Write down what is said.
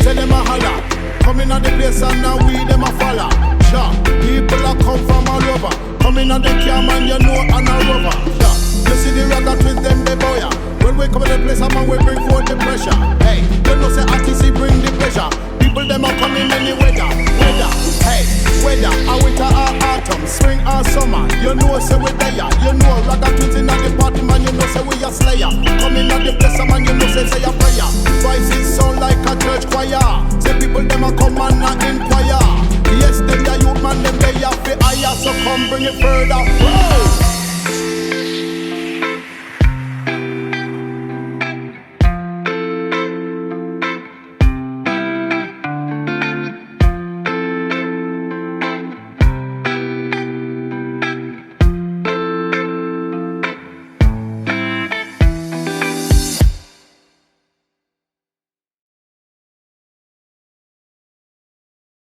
say them a holla. Coming at the place and now we them a follow. Sure, people a come from all over. Coming at the camp and you know and a rover. Sure, you see the ragga twist them the boya. When we come to the place, a man we bring forth the pressure. Hey, you know say RTC bring the pressure. People them a coming any weather. Hey, weather, a winter or autumn, spring or summer. You know say we there. You know ragga twist in the party man. You know say we a slayer. Coming at the place, a man. You know say a prayer. Voices sound like a church choir. Say people them a come and a inquire. Yes, them ya youth man, them they a fi higher. So come bring it further. Whoa.